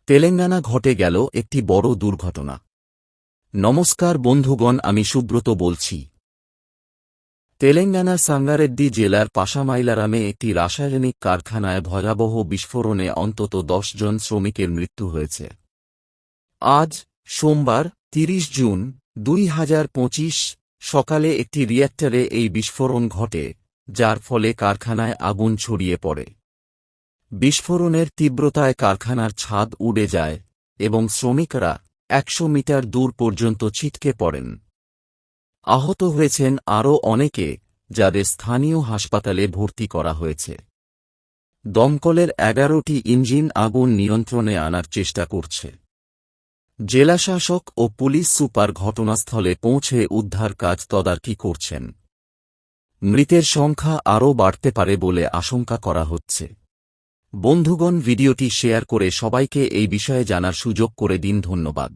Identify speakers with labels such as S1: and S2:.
S1: তেলেঙ্গানা ঘটে গেল একটি বড় দুর্ঘটনা। নমস্কার বন্ধুগণ, আমি সুব্রত বলছি। তেলেঙ্গানার সাঙ্গারেড্ডি জেলার পাশামাইলারামে একটি রাসায়নিক কারখানায় ভয়াবহ বিস্ফোরণে অন্তত ১০ জন শ্রমিকের মৃত্যু হয়েছে। আজ সোমবার ৩০ জুন ২০২৫ সকালে একটি রিয়্যাক্টরে এই বিস্ফোরণ ঘটে, যার ফলে কারখানায় আগুন ছড়িয়ে পড়ে। বিস্ফোরণের তীব্রতায় কারখানার ছাদ উড়ে যায় এবং শ্রমিকরা ১০০ মিটার দূর পর্যন্ত ছিটকে পড়েন। আহত হয়েছেন আরও অনেকে, যাদের স্থানীয় হাসপাতালে ভর্তি করা হয়েছে। দমকলের ১১টি ইঞ্জিন আগুন নিয়ন্ত্রণে আনার চেষ্টা করছে। জেলাশাসক ও পুলিশ সুপার ঘটনাস্থলে পৌঁছে উদ্ধার কাজ তদারকি করছেন। মৃতের সংখ্যা আরও বাড়তে পারে বলে আশঙ্কা করা হচ্ছে। বন্ধুগণ, ভিডিওটি শেয়ার করে সবাইকে এই বিষয়ে জানার সুযোগ করে দিন। ধন্যবাদ।